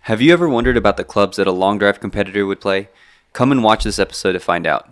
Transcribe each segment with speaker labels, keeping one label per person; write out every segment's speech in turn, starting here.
Speaker 1: Have you ever wondered about the clubs that a long drive competitor would play? Come and watch this episode to find out.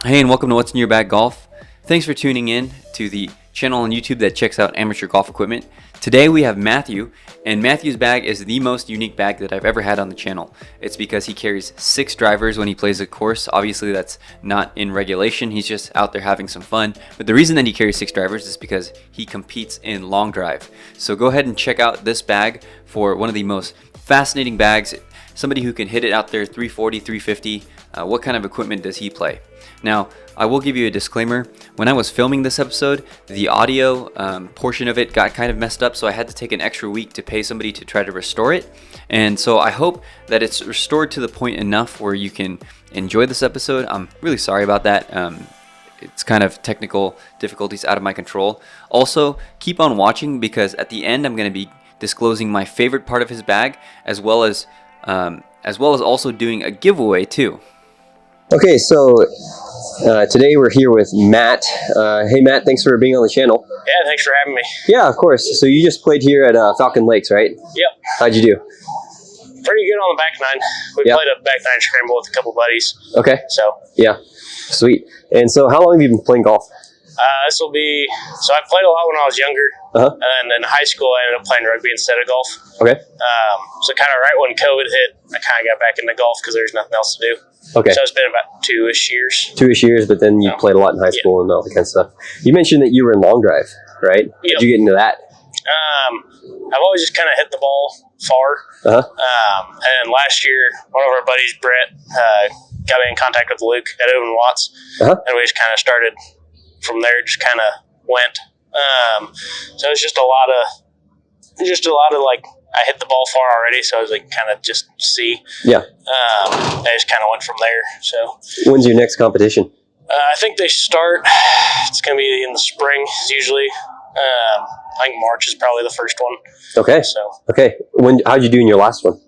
Speaker 1: Hey, and welcome to What's in Your Bag Golf. Thanks for tuning in to the channel on YouTube that checks out amateur golf equipment. Today we have Matthew, and Matthew's bag is the most unique bag that I've ever had on the channel. It's because he carries 6 drivers when he plays a course. Obviously that's not in regulation, he's just out there having some fun. But the reason that he carries 6 drivers is because he competes in long drive. So go ahead and check out this bag for one of the most fascinating bags. Somebody who can hit it out there 340, 350. What kind of equipment does he play? Now, I will give you a disclaimer. When I was filming this episode, the audio portion of it got kind of messed up, so I had to take an extra week to pay somebody to try to restore it. And so I hope that it's restored to the point enough where you can enjoy this episode. I'm really sorry about that. It's kind of technical difficulties out of my control. Also, keep on watching because at the end I'm going to be disclosing my favorite part of his bag, as well as also doing a giveaway too.
Speaker 2: Okay, so today we're here with Matt. Hey Matt, thanks for being on the channel.
Speaker 3: Yeah, thanks for having me.
Speaker 2: Yeah, of course. So you just played here at Falcon Lakes, right?
Speaker 3: Yep.
Speaker 2: How'd you do?
Speaker 3: Pretty good on the back nine. We played a back nine scramble with a couple buddies.
Speaker 2: Okay.
Speaker 3: So.
Speaker 2: Yeah, sweet. And so how long have you been playing golf?
Speaker 3: This will be, so I played a lot when I was younger. And in high school I ended up playing rugby instead of golf.
Speaker 2: Okay.
Speaker 3: So kind of right when COVID hit, I kind of got back into golf because there's nothing else to do.
Speaker 2: Okay.
Speaker 3: So it's been about 2-ish years.
Speaker 2: 2-ish years, but then you played a lot in high school and all that kind of stuff. You mentioned that you were in long drive, right?
Speaker 3: Yep.
Speaker 2: Did you get into that?
Speaker 3: I've always just kind of hit the ball far. And last year, one of our buddies, Brett, got me in contact with Luke at Owen Watts. And we just kind of started from there, just kind of went. So it's just a lot of like, I hit the ball far already, so I was like, kind of just see.
Speaker 2: Yeah.
Speaker 3: I just kind of went from there. So.
Speaker 2: When's your next competition?
Speaker 3: I think they start. It's going to be in the spring, usually. I think March is probably the first one. Okay. So.
Speaker 2: Okay. How'd you do in your last one?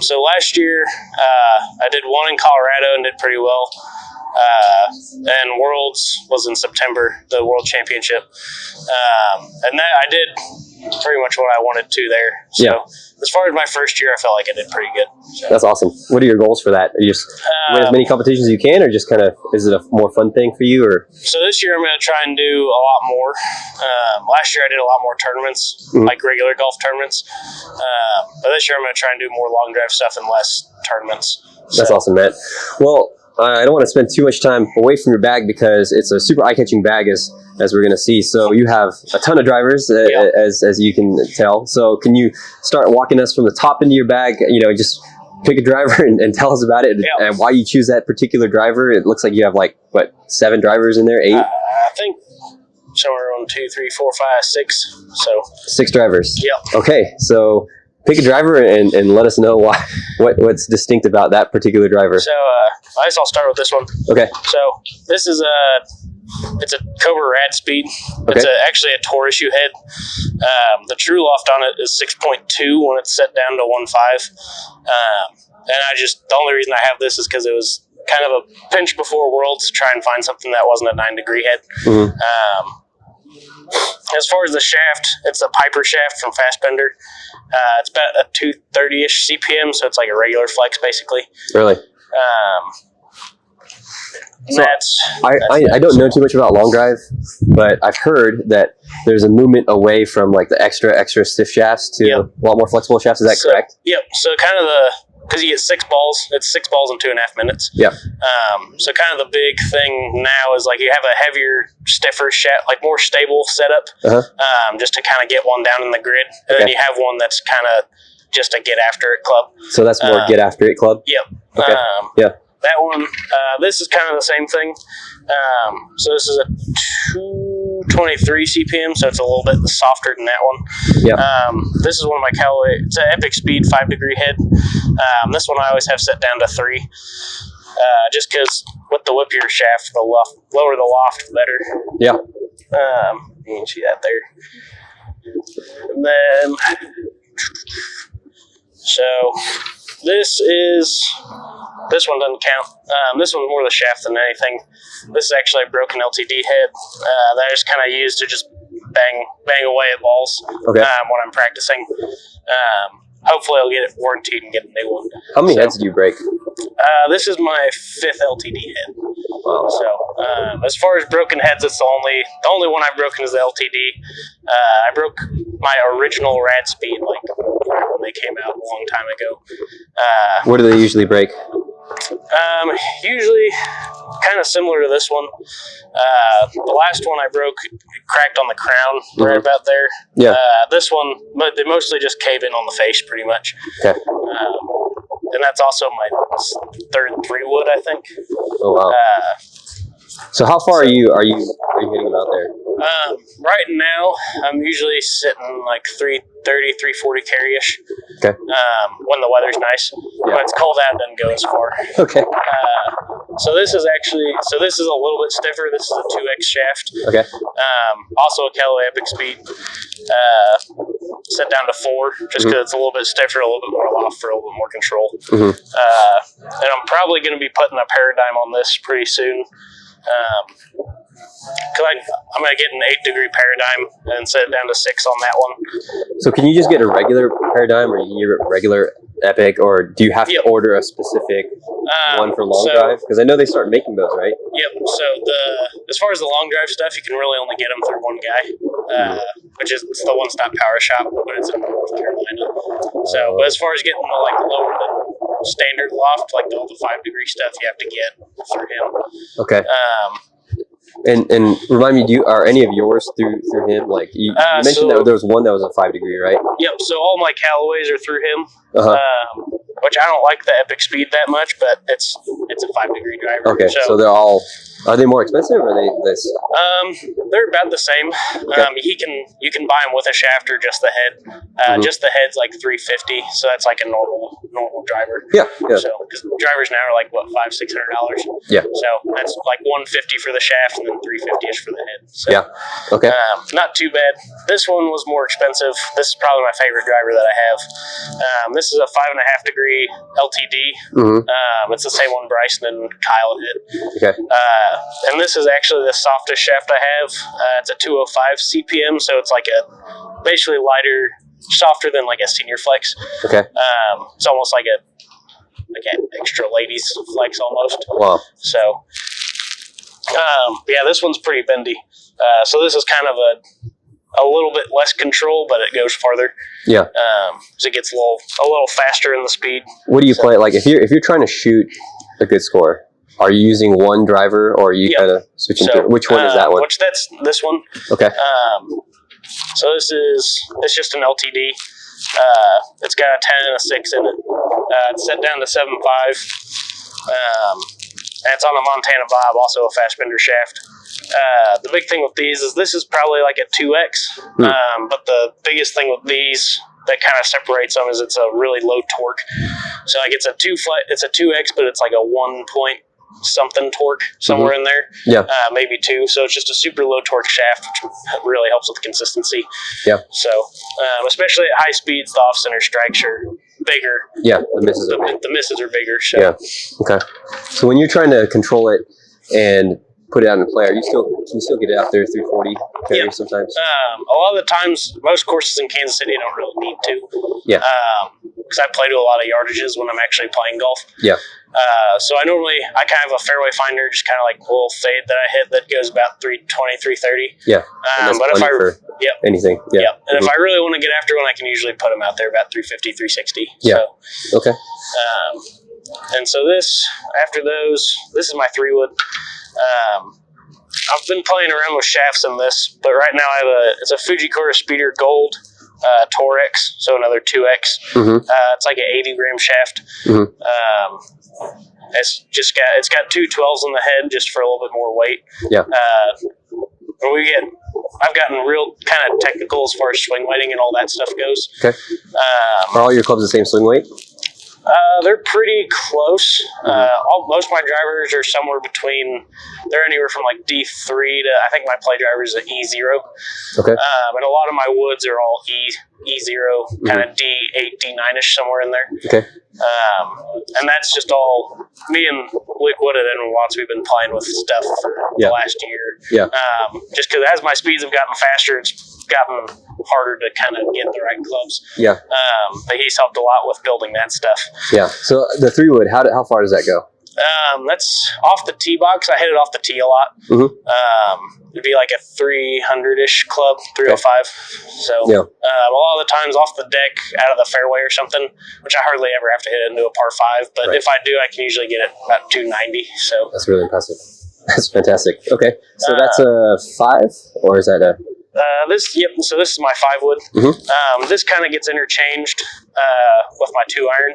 Speaker 3: So last year, I did one in Colorado and did pretty well. And Worlds was in September, the World Championship. And that I did pretty much what I wanted to there. So as far as my first year, I felt like I did pretty good. So.
Speaker 2: That's awesome. What are your goals for that? Are you just win as many competitions as you can, or just kind of, is it a more fun thing for you? Or
Speaker 3: so this year I'm going to try and do a lot more. Last year I did a lot more tournaments, like regular golf tournaments. But this year I'm going to try and do more long drive stuff and less tournaments.
Speaker 2: That's awesome, Matt. Well, I don't want to spend too much time away from your bag because it's a super eye-catching bag, as we're going to see. So you have a ton of drivers, as you can tell. So can you start walking us from the top into your bag? You know, just pick a driver and tell us about it and why you choose that particular driver. It looks like you have like, what, 7 drivers in there, 8?
Speaker 3: I think somewhere on 2, 3, 4, 5, 6. So
Speaker 2: 6 drivers.
Speaker 3: Yep. Okay,
Speaker 2: so pick a driver and let us know what's distinct about that particular driver.
Speaker 3: So I guess I'll start with this one. Okay. So this is it's a Cobra Rad Speed. It's actually a tour issue head. The true loft on it is 6.2 when it's set down to 1.5. And the only reason I have this is because it was kind of a pinch before Worlds to try and find something that wasn't a 9-degree head. As far as the shaft, it's a Piper shaft from Fastbender. It's about a 230-ish CPM, so it's like a regular flex, basically.
Speaker 2: Really? So I don't know too much about long drive, but I've heard that there's a movement away from like the extra stiff shafts to a lot more flexible shafts. Is that correct?
Speaker 3: Yep. So kind of because you get 6 balls, it's 6 balls in 2.5 minutes.
Speaker 2: Yeah.
Speaker 3: So kind of the big thing now is like you have a heavier, stiffer shaft, like more stable setup, just to kind of get one down in the grid, and then you have one that's kind of just a get after it club.
Speaker 2: So that's more get after it club.
Speaker 3: Yep.
Speaker 2: Okay.
Speaker 3: That one, this is kind of the same thing. So this is a 223 CPM, so it's a little bit softer than that one.
Speaker 2: Yeah.
Speaker 3: This is one of my Callaway. It's an Epic Speed 5-degree head. This one I always have set down to 3, just because with the whippier shaft, the lower the loft, the better.
Speaker 2: Yeah.
Speaker 3: You can see that there. And then, so This one doesn't count. This one's more the shaft than anything. This is actually a broken LTD head that I just kind of use to just bang away at balls when I'm practicing. Hopefully I'll get it warranted and get a new one.
Speaker 2: How many heads do you break?
Speaker 3: This is my 5th LTD head.
Speaker 2: Wow.
Speaker 3: So as far as broken heads, it's the only one I've broken is the LTD. I broke my original Rad Speed like when they came out a long time ago.
Speaker 2: What do they usually break?
Speaker 3: Usually kind of similar to this one. The last one I broke cracked on the crown right about there.
Speaker 2: Yeah.
Speaker 3: This one, but they mostly just cave in on the face pretty much.
Speaker 2: Okay.
Speaker 3: And that's also my 3rd 3-wood, I think.
Speaker 2: Oh wow. So how far are you hitting them out there?
Speaker 3: Right now, I'm usually sitting like 330, 340 carry-ish.
Speaker 2: Okay.
Speaker 3: When the weather's nice.
Speaker 2: Yeah.
Speaker 3: When it's cold out, it doesn't go as far.
Speaker 2: Okay.
Speaker 3: So this is a little bit stiffer. This is a 2X shaft.
Speaker 2: Okay.
Speaker 3: Also a Callaway Epic Speed. Set down to 4 just because it's a little bit stiffer, a little bit more loft for a little bit more control. And I'm probably going to be putting a Paradigm on this pretty soon. Because I'm going to get an 8-degree Paradigm and set it down to 6 on that one.
Speaker 2: So can you just get a regular Paradigm, or you get a regular Epic, or do you have to order a specific one for long drive? Because I know they start making those, right?
Speaker 3: Yep. So as far as the long drive stuff, you can really only get them through one guy, which is the One Stop Power Shop, but it's in North Carolina. So, but as far as getting the like lower than standard loft, like all the 5-degree stuff, you have to get through him.
Speaker 2: Okay. And remind me, are any of yours through him? Like you mentioned that there was one that was a 5-degree, right? Yep.
Speaker 3: So all my Callaways are through him, which I don't like the Epic Speed that much, but it's a 5-degree driver.
Speaker 2: Okay. So they're all. Are they more expensive, or are they this?
Speaker 3: They're about the same.
Speaker 2: Okay.
Speaker 3: You can buy them with a shaft or just the head. Just the head's like $350, so that's like a normal driver.
Speaker 2: Yeah.
Speaker 3: So because drivers now are like what $500-$600.
Speaker 2: Yeah.
Speaker 3: So that's like $150 for the shaft and then $350 for the head. So,
Speaker 2: yeah. Okay.
Speaker 3: Not too bad. This one was more expensive. This is probably my favorite driver that I have. This is a 5.5-degree LTD. It's the same one Bryson and Kyle hit.
Speaker 2: Okay.
Speaker 3: And this is actually the softest shaft I have. It's a 205 CPM, so it's like basically lighter, softer than like a Senior Flex.
Speaker 2: Okay.
Speaker 3: It's almost like an extra ladies flex almost.
Speaker 2: Wow. So,
Speaker 3: yeah, this one's pretty bendy. So this is kind of a little bit less control, but it goes farther.
Speaker 2: Yeah.
Speaker 3: So it gets a little faster in the speed.
Speaker 2: What do you play? Like if you're trying to shoot a good score, are you using one driver, or are you kind of switching through? Which one is that one?
Speaker 3: That's this one.
Speaker 2: Okay.
Speaker 3: So it's just an LTD. It's got a 10 and a 6 in it. It's set down to 7.5. And it's on a Montana Bob, also a fast bender shaft. The big thing with these is this is probably like a 2X. But the biggest thing with these that kind of separates them is it's a really low torque. So like it's a 2X, but it's like a 1 point something torque somewhere in there.
Speaker 2: Yeah.
Speaker 3: Maybe 2. So it's just a super low torque shaft, which really helps with consistency.
Speaker 2: Yeah.
Speaker 3: So especially at high speeds, the off center strikes are bigger.
Speaker 2: Yeah, the misses are big.
Speaker 3: The misses are bigger. So.
Speaker 2: Yeah. Okay. So when you're trying to control it and put it out in play, can you still get it out there 340 carry sometimes?
Speaker 3: A lot of the times, most courses in Kansas City don't really need to.
Speaker 2: Yeah.
Speaker 3: Because I play to a lot of yardages when I'm actually playing golf.
Speaker 2: Yeah.
Speaker 3: So I kind of have a fairway finder, just kind of like a little fade that I hit that goes about 320, 330.
Speaker 2: Yeah.
Speaker 3: But if
Speaker 2: anything. Yeah.
Speaker 3: And if I really want to get after one, I can usually put them out there about 350, 360.
Speaker 2: Yeah.
Speaker 3: So,
Speaker 2: okay.
Speaker 3: And so after those, this is my 3-wood. I've been playing around with shafts in this, but right now it's a Fujikura Speeder Gold Torex, so another 2X. It's like an 80-gram shaft. It's got 2 12s in the head just for a little bit more weight.
Speaker 2: Yeah.
Speaker 3: I've gotten real kind of technical as far as swing weighting and all that stuff goes.
Speaker 2: Okay. Are all your clubs the same swing weight?
Speaker 3: They're pretty close. Most of my drivers are somewhere between, they're anywhere from like D3 to, I think my play driver is an E0.
Speaker 2: Okay.
Speaker 3: And a lot of my woods are all E0, kind of D8, D9-ish, somewhere in there.
Speaker 2: Okay.
Speaker 3: And that's just all, me and Luke Wood at Edwin Watts, we've been playing with stuff for the last year.
Speaker 2: Yeah.
Speaker 3: Just because as my speeds have gotten faster, it's gotten harder to kind of get the right clubs.
Speaker 2: Yeah.
Speaker 3: But he's helped a lot with building that stuff.
Speaker 2: Yeah. So the 3-wood, how far does that go?
Speaker 3: That's off the tee box. I hit it off the tee a lot. It'd be like a 300-ish club, 305. So a lot of the times off the deck, out of the fairway or something, which I hardly ever have to hit into a par 5. But if I do, I can usually get it about 290. So
Speaker 2: that's really impressive. That's fantastic. Okay, so that's a 5, or is that a?
Speaker 3: So this is my 5-wood. This kind of gets interchanged with my 2-iron.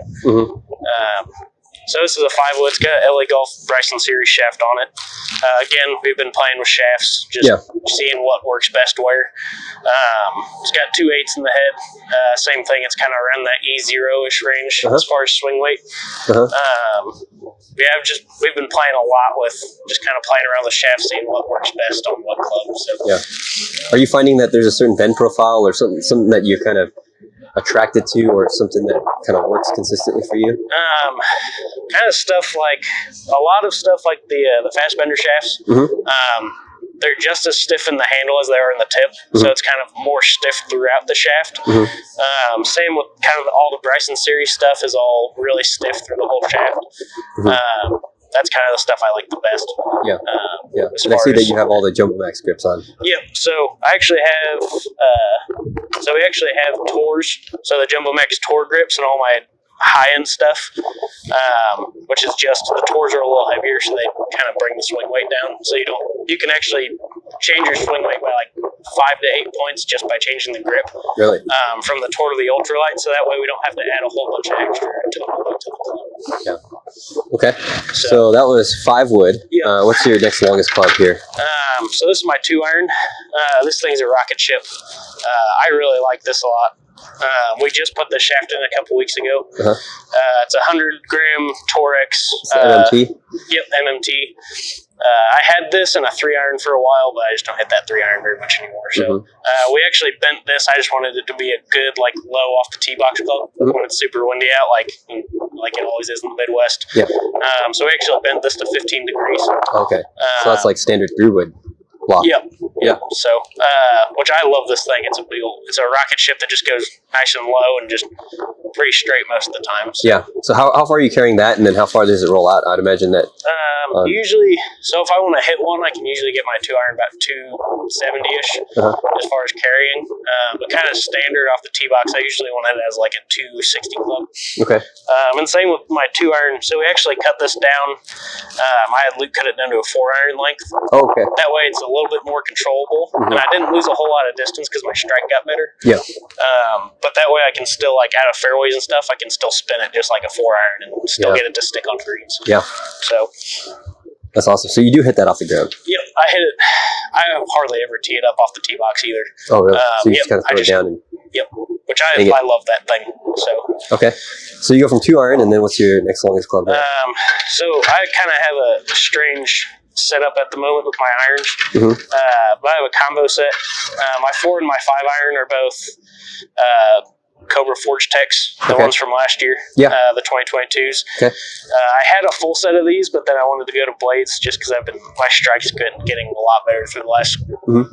Speaker 3: So this is a 5-wood. It's got an LA Golf Bryson Series shaft on it. Again, we've been playing with shafts, just seeing what works best where. It's got 2 8s in the head. Same thing. It's kind of around that E0-ish range as far as swing weight. We've been playing a lot with just kind of playing around the shaft, seeing what works best on what club. So.
Speaker 2: Are you finding that there's a certain bend profile or something that you're kind of attracted to, or something that kind of works consistently for you?
Speaker 3: Kind of stuff like a lot of stuff like the fast bender shafts. They're just as stiff in the handle as they are in the tip, so it's kind of more stiff throughout the shaft. Same with kind of all the Bryson Series stuff is all really stiff through the whole shaft. That's kind of the stuff I like the best.
Speaker 2: And I see that you have all the Jumbo Max grips on.
Speaker 3: So I actually have, we actually have Tours, so the Jumbo Max Tour grips and all my high-end stuff, which is just, the Tours are a little heavier, so they kind of bring the swing weight down. So you can actually change your swing weight by like 5 to 8 points just by changing the grip.
Speaker 2: Really?
Speaker 3: From the Tour to the Ultralight, so that way we don't have to add a whole bunch of extra to the club.
Speaker 2: Okay. So that was 5-wood. What's your next longest club here?
Speaker 3: So this is my 2-iron. This thing's a rocket ship. I really like this a lot. We just put the shaft in a couple weeks ago. It's a 100-gram Torex.
Speaker 2: MMT?
Speaker 3: Yep, MMT. I had this in a 3-iron for a while, but I just don't hit that 3-iron very much anymore. So we actually bent this. I just wanted it to be a good, like, low off the tee box club when it's super windy out, like it always is in the Midwest. So we actually bent this to 15 degrees.
Speaker 2: Okay. So that's like standard 3-wood block.
Speaker 3: So, which I love this thing. It's a rocket ship that just goes nice and low and just pretty straight most of the time. So.
Speaker 2: So how far are you carrying that, and then how far does it roll out? I'd imagine that.
Speaker 3: Usually, so if I want to hit one, I can usually get my 2-iron about 270-ish as far as carrying. But kind of standard off the tee box, I usually want it as like a 260 club.
Speaker 2: Okay.
Speaker 3: And same with my 2-iron. So we actually cut this down. I had Luke cut it down to a 4-iron length.
Speaker 2: Oh, okay.
Speaker 3: That way it's a little bit more controllable. And I didn't lose a whole lot of distance because my strike got better. But that way I can still, like, out of fairways and stuff, I can still spin it just like a 4-iron and still get it to stick on greens. So
Speaker 2: that's awesome. So you do hit that off the ground?
Speaker 3: I hit it. I hardly ever tee it up off the tee box either.
Speaker 2: Oh, really? So you just kind of throw it down and...
Speaker 3: Which I love that thing. So
Speaker 2: okay. So you go from 2-iron, and then what's your next longest club?
Speaker 3: So I kind of have a strange setup at the moment with my irons. But I have a combo set. My 4 and my 5-iron are both Cobra Forge Techs, the ones from last year, the 2022s. I had a full set of these, but then I wanted to go to blades just because my strike's getting a lot better through the last.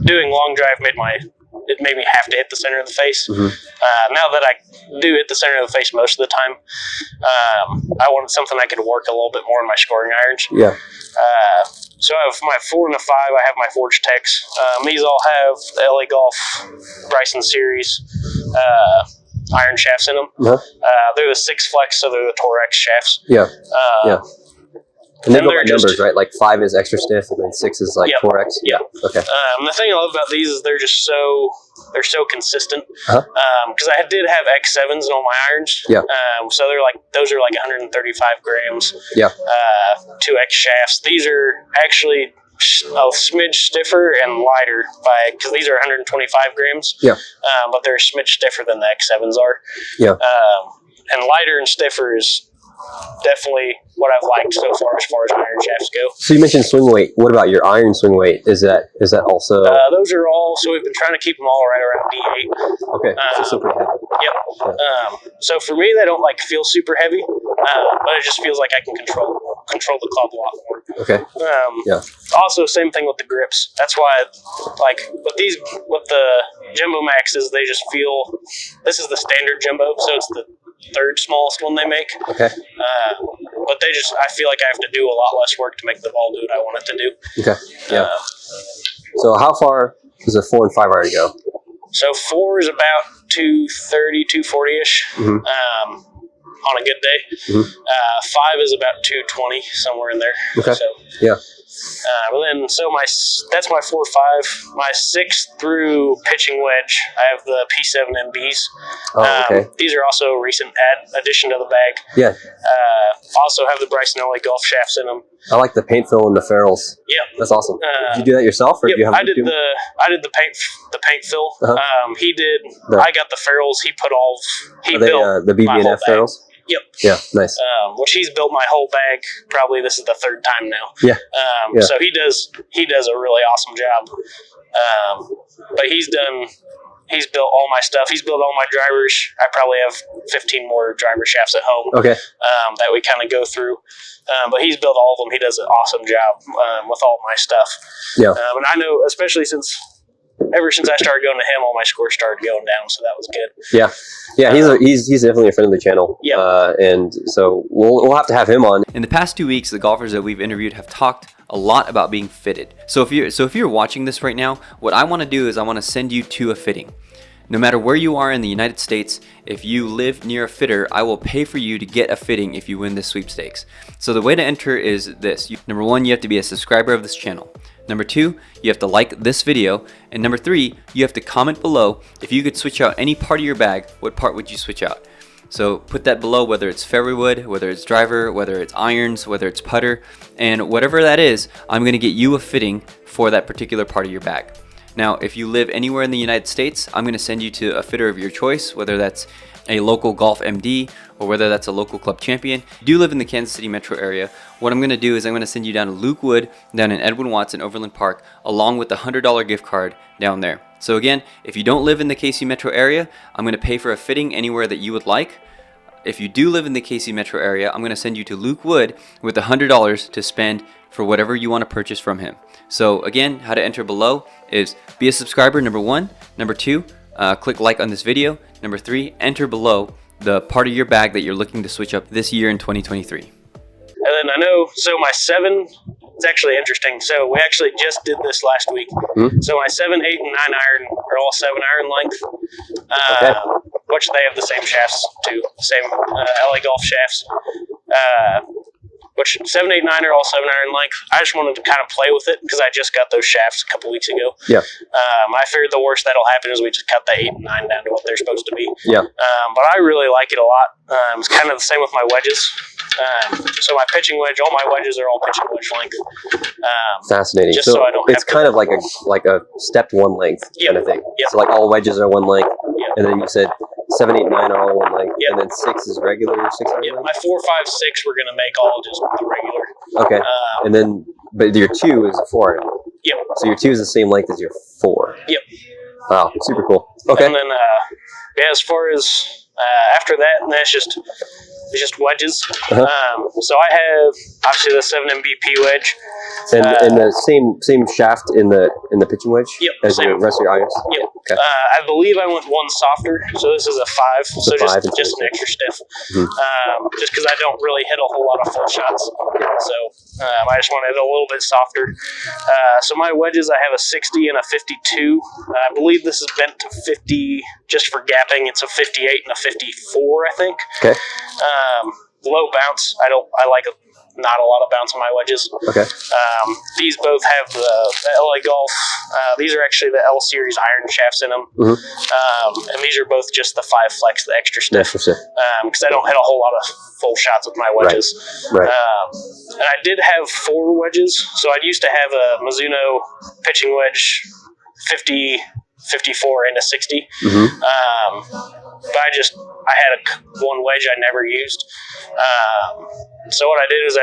Speaker 3: Doing long drive made me have to hit the center of the face. Now that I do hit the center of the face most of the time, I wanted something I could work a little bit more in my scoring irons. So I have my 4 and a 5. I have my Forge Techs. These all have the LA Golf Bryson Series iron shafts in them. They're the 6 flex, so they're the Torex shafts.
Speaker 2: And they go by numbers, right? Like 5 is extra stiff, and then 6 is like 4X. Okay.
Speaker 3: The thing I love about these is they're so consistent. Because I did have X7s in all my irons. So those are like 135 grams. 2X shafts. These are actually a smidge stiffer and lighter because these are 125 grams. But they're a smidge stiffer than the X7s are. and lighter and stiffer is definitely what I've liked so far as iron shafts go.
Speaker 2: So you mentioned swing weight. What about your iron swing weight? Is that also?
Speaker 3: Those are all. So we've been trying to keep them all right around D8.
Speaker 2: Okay, so still pretty heavy.
Speaker 3: Yep. Yeah. So for me, they don't feel super heavy, but it just feels like I can control the club a lot more.
Speaker 2: Okay. Yeah.
Speaker 3: Also, same thing with the grips. That's why, with the Jumbo Maxes, they just feel. This is the standard Jumbo, so it's the third smallest one they make.
Speaker 2: Okay.
Speaker 3: But I feel like I have to do a lot less work to make the ball do what I want it to do.
Speaker 2: Okay. Yeah. So how far does a 4 and 5 iron go?
Speaker 3: So 4 is about 230, 240-ish on a good day. 5 is about 220, somewhere in there.
Speaker 2: Okay.
Speaker 3: So,
Speaker 2: yeah.
Speaker 3: But then, that's my 4-5. My 6 through pitching wedge, I have the P7 MBs.
Speaker 2: Oh, okay.
Speaker 3: These are also a recent addition to the bag.
Speaker 2: Yeah.
Speaker 3: Also have the Bryson LA golf shafts in them.
Speaker 2: I like the paint fill and the ferrules.
Speaker 3: Yeah,
Speaker 2: that's awesome. Did you do that yourself, or
Speaker 3: yep,
Speaker 2: do you have?
Speaker 3: I did the paint fill. He did. I got the ferrules. He put all. He built
Speaker 2: the BB&F ferrules.
Speaker 3: Yep.
Speaker 2: Yeah, nice.
Speaker 3: Which he's built my whole bag. Probably this is the 3rd time now.
Speaker 2: Yeah.
Speaker 3: So he does a really awesome job. But he's built all my stuff. He's built all my drivers. I probably have 15 more driver shafts at home.
Speaker 2: Okay.
Speaker 3: That we kind of go through. But he's built all of them. He does an awesome job with all my stuff.
Speaker 2: Yeah.
Speaker 3: And I know, especially ever since I started going to him, all my scores started going down, so that was good.
Speaker 2: Yeah, yeah, he's definitely a friend of the channel.
Speaker 3: Yeah,
Speaker 2: and so we'll have to have him on.
Speaker 1: In the past 2 weeks, the golfers that we've interviewed have talked a lot about being fitted. So if you're watching this right now, what I want to do is I want to send you to a fitting. No matter where you are in the United States, if you live near a fitter, I will pay for you to get a fitting if you win this sweepstakes. So the way to enter is this. Number 1, you have to be a subscriber of this channel. Number 2, you have to like this video. And number 3, you have to comment below if you could switch out any part of your bag, what part would you switch out? So put that below, whether it's fairway wood, whether it's driver, whether it's irons, whether it's putter, and whatever that is, I'm going to get you a fitting for that particular part of your bag. Now, if you live anywhere in the United States, I'm going to send you to a fitter of your choice, whether that's a local golf MD or whether that's a local club champion. If you do live in the Kansas City metro area, what I'm going to do is I'm going to send you down to Luke Wood, down in Edwin Watts in Overland Park, along with the $100 gift card down there. So again, if you don't live in the KC metro area, I'm going to pay for a fitting anywhere that you would like. If you do live in the KC metro area, I'm going to send you to Luke Wood with $100 to spend for whatever you want to purchase from him. So again, how to enter below is be a subscriber, number 1. Number 2, click like on this video. Number 3, enter below the part of your bag that you're looking to switch up this year in 2023.
Speaker 3: And then I know, so my 7, it's actually interesting. So we actually just did this last week. So my 7, 8, and 9 iron are all 7 iron length, which they have the same shafts too, same LA Golf shafts. Which 7, 8, 9 are all 7 iron length. I just wanted to kind of play with it because I just got those shafts a couple weeks ago.
Speaker 2: Yeah.
Speaker 3: I feared the worst that'll happen is we just cut the 8 and 9 down to what they're supposed to be.
Speaker 2: Yeah.
Speaker 3: But I really like it a lot. It's kind of the same with my wedges. So my pitching wedge, all my wedges are all pitching wedge length.
Speaker 2: Fascinating.
Speaker 3: Just so I don't
Speaker 2: it's kind of like a stepped 1 length kind of thing.
Speaker 3: Yep.
Speaker 2: So like all wedges are 1 length, and then you said 7, 8, 9 are all 1 length, and then 6 is regular 6 iron.
Speaker 3: Yeah, my 4, 5, 6 we're gonna make all just the regular.
Speaker 2: Okay. And then, but your 2 is a 4 iron.
Speaker 3: Yep.
Speaker 2: So your 2 is the same length as your 4.
Speaker 3: Yep.
Speaker 2: Wow, super cool. Okay.
Speaker 3: And then, as far as after that, that's just wedges. So I have obviously the 7MBP wedge.
Speaker 2: And the same shaft in the pitching wedge as the rest of your irons?
Speaker 3: Yep.
Speaker 2: Okay.
Speaker 3: I believe I went 1 softer, so this is a 5. So just an extra stiff. Just because I don't really hit a whole lot of full shots. So I just wanted it a little bit softer. So my wedges, I have a 60 and a 52. I believe this is bent to 50 just for gapping. It's a 58 and a 54, I think.
Speaker 2: Okay.
Speaker 3: Low bounce. I like not a lot of bounce on my wedges.
Speaker 2: Okay.
Speaker 3: These both have the LA Golf. These are actually the L Series iron shafts in them. And these are both just the 5 flex, the extra stiff. Because I don't hit a whole lot of full shots with my wedges.
Speaker 2: Right.
Speaker 3: And I did have 4 wedges. So I used to have a Mizuno pitching wedge 50, 54, and a 60. but I had one wedge I never used. So what I did is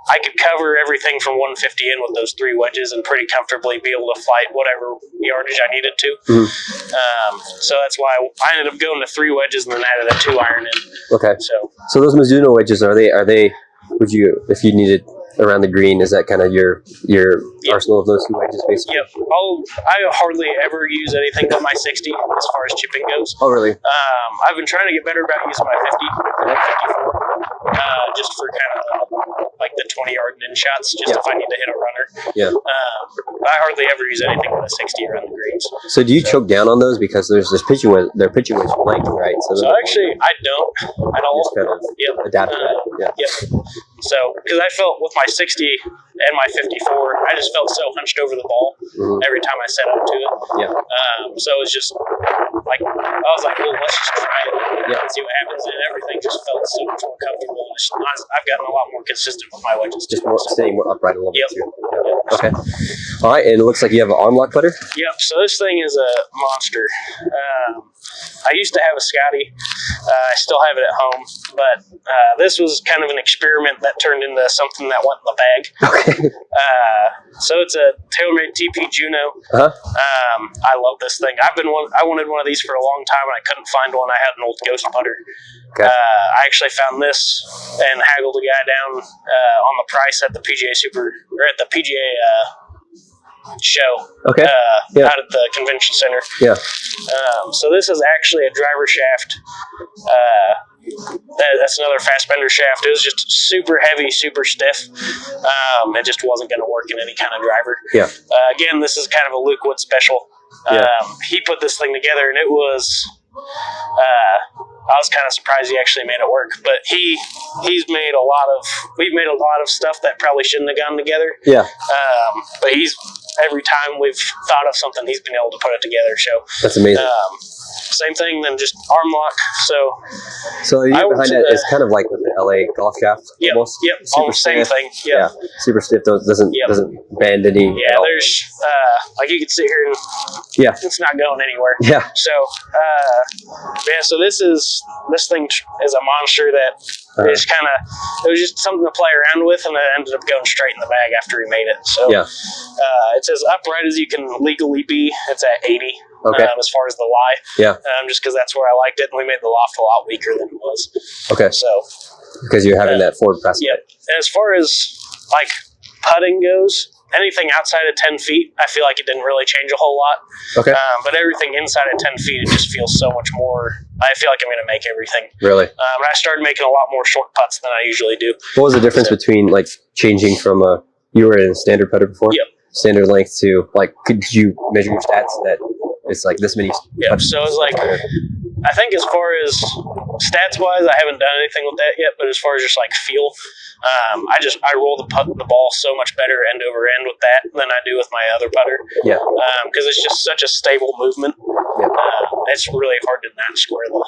Speaker 3: I could cover everything from 150 in with those 3 wedges and pretty comfortably be able to fight whatever yardage I needed to. So that's why I ended up going to 3 wedges and then added a 2 iron in.
Speaker 2: Okay. So those Mizuno wedges, are they, would you, if you needed around the green, is that kind of your arsenal of those 2 wedges basically?
Speaker 3: Yep. I hardly ever use anything but my 60 as far as chipping goes.
Speaker 2: Oh, really?
Speaker 3: I've been trying to get better about using my 50, 54, just for kind of like the 20-yard in shots, just if I need to hit a runner.
Speaker 2: Yeah.
Speaker 3: I hardly ever use anything but a 60 around the greens.
Speaker 2: So do you choke down on those because their pitching wedge length, right?
Speaker 3: So actually, I don't at all.
Speaker 2: Just kind of adapt to that.
Speaker 3: Yep. So, because I felt with my 60 and my 54, I just felt so hunched over the ball every time I set up to it.
Speaker 2: Yeah.
Speaker 3: So it was just like, I was like, well, let's just try it and see what happens. And everything just felt so much more comfortable. And I've gotten a lot more consistent with my wedges.
Speaker 2: Just more staying more upright a little bit too.
Speaker 3: Yep.
Speaker 2: Okay. All right, and it looks like you have an arm lock putter?
Speaker 3: Yep, so this thing is a monster. I used to have a Scotty. I still have it at home, but this was kind of an experiment that turned into something that went in the bag.
Speaker 2: Okay.
Speaker 3: So it's a TaylorMade TP Juno. I love this thing. I wanted one of these for a long time, and I couldn't find one. I had an old Ghost putter.
Speaker 2: Okay.
Speaker 3: I actually found this and haggled a guy down on the price at the PGA show. Okay. Out at the convention center.
Speaker 2: Yeah.
Speaker 3: So this is actually a driver shaft. That's another fast bender shaft. It was just super heavy, super stiff. It just wasn't going to work in any kind of driver.
Speaker 2: Yeah.
Speaker 3: Again, this is kind of a Luke Wood special. He put this thing together, and it was. I was kind of surprised he actually made it work, but we've made a lot of stuff that probably shouldn't have gone together.
Speaker 2: Yeah.
Speaker 3: But every time we've thought of something, he's been able to put it together. So
Speaker 2: that's amazing.
Speaker 3: Same thing, then just arm lock.
Speaker 2: So the idea behind that is kind of like with the LA golf shaft.
Speaker 3: Yep.
Speaker 2: Almost.
Speaker 3: Yep. Almost same thing. Yep.
Speaker 2: Yeah. Super stiff. Doesn't bend any.
Speaker 3: Yeah. There's like you could sit here and it's not going anywhere.
Speaker 2: Yeah.
Speaker 3: So so this thing is a monster that is kind of, it was just something to play around with, and it ended up going straight in the bag after he made it. So it's as upright as you can legally be. It's at 80.
Speaker 2: Okay.
Speaker 3: As far as the lie.
Speaker 2: Yeah.
Speaker 3: Just because that's where I liked it, and we made the loft a lot weaker than it was.
Speaker 2: Okay.
Speaker 3: So.
Speaker 2: Because you're having that forward press.
Speaker 3: Yeah. And as far as like putting goes, anything outside of 10 feet, I feel like it didn't really change a whole lot.
Speaker 2: Okay.
Speaker 3: But everything inside of 10 feet, it just feels so much more. I feel like I'm going to make everything.
Speaker 2: Really?
Speaker 3: And I started making a lot more short putts than I usually do.
Speaker 2: What was the difference between like changing from you were in a standard putter before?
Speaker 3: Yep.
Speaker 2: Standard length to like, could you measure your stats that it's like this many?
Speaker 3: Yeah. So it's like, I think as far as stats wise, I haven't done anything with that yet. But as far as just like feel, I roll the ball so much better end over end with that than I do with my other putter.
Speaker 2: Yeah.
Speaker 3: Because it's just such a stable movement.
Speaker 2: Yeah.
Speaker 3: It's really hard to not square the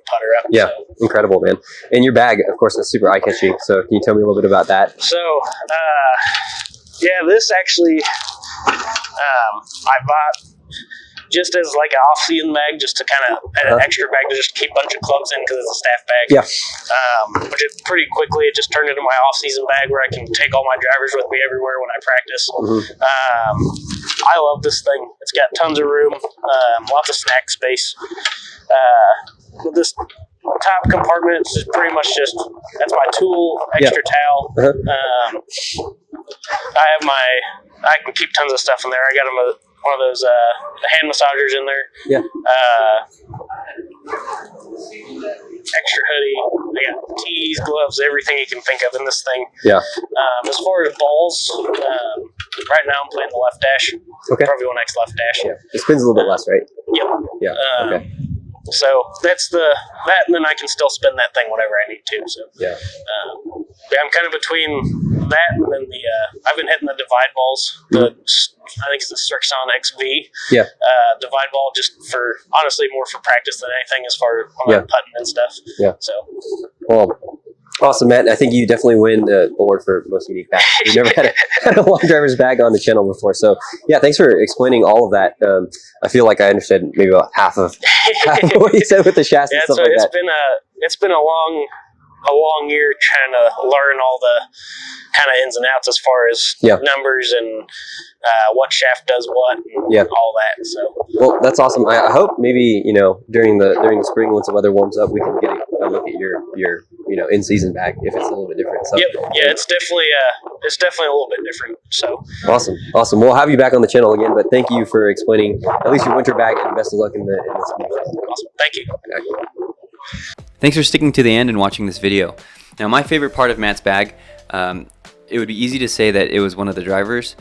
Speaker 3: putter up.
Speaker 2: Yeah.
Speaker 3: So.
Speaker 2: Incredible, man. And your bag, of course, is super eye catching. So can you tell me a little bit about that?
Speaker 3: So, this actually, I bought just as like an off-season bag, just to kind of an extra bag to just keep a bunch of clubs in because it's a staff bag.
Speaker 2: Yeah.
Speaker 3: But pretty quickly, it just turned into my off-season bag where I can take all my drivers with me everywhere when I practice. I love this thing. It's got tons of room, lots of snack space. This top compartment is pretty much that's my tool, extra towel. I can keep tons of stuff in there. I got one of those hand massagers in there.
Speaker 2: Yeah.
Speaker 3: Extra hoodie. I got tees, gloves, everything you can think of in this thing.
Speaker 2: Yeah.
Speaker 3: As far as balls, right now I'm playing the left dash.
Speaker 2: Okay.
Speaker 3: Probably one X left dash.
Speaker 2: Yeah. It spins a little bit less, right?
Speaker 3: Yep.
Speaker 2: Yeah. Okay.
Speaker 3: So that's that, and then I can still spin that thing whenever I need to. So
Speaker 2: yeah.
Speaker 3: I'm kind of between that and then I've been hitting the divide balls. I think it's the Strixon XV.
Speaker 2: Yeah.
Speaker 3: Divide ball just honestly more for practice than anything as far as when I'm putting and stuff.
Speaker 2: Yeah.
Speaker 3: So.
Speaker 2: Well, Awesome, Matt. I think you definitely win the award for most unique bag. We've never had a long driver's bag on the channel before. So yeah, thanks for explaining all of that. I feel like I understood maybe about half of what you said with the chassis and stuff
Speaker 3: so
Speaker 2: like
Speaker 3: it's
Speaker 2: that.
Speaker 3: it's been a long year trying to learn all the kind of ins and outs as far as numbers and what shaft does what and all that. So
Speaker 2: well, that's awesome. I hope maybe during the spring once the weather warms up, we can get a look at your in season bag if it's a little bit different. So
Speaker 3: it's definitely a little bit different. So
Speaker 2: awesome. We'll have you back on the channel again, but thank you for explaining at least your winter bag, and best of luck in this season.
Speaker 3: Awesome. Thank you.
Speaker 1: Thanks for sticking to the end and watching this video. Now, my favorite part of Matt's bag, it would be easy to say that it was one of the drivers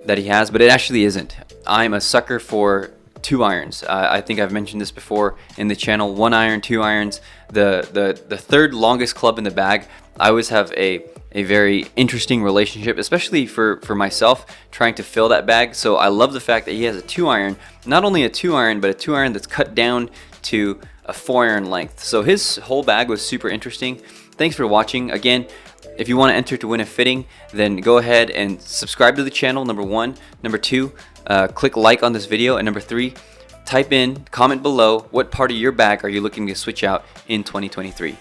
Speaker 1: that he has, but it actually isn't. I'm a sucker for 2 irons. I think I've mentioned this before in the channel. 1 iron, 2 irons. The third longest club in the bag. I always have a very interesting relationship, especially for myself trying to fill that bag. So I love the fact that he has a 2 iron, not only a 2 iron, but a 2 iron that's cut down to a 4 iron length. So his whole bag was super interesting. Thanks for watching. Again, if you want to enter to win a fitting, then go ahead and subscribe to the channel, number 1. Number 2, click like on this video. And number 3, comment below what part of your bag are you looking to switch out in 2023.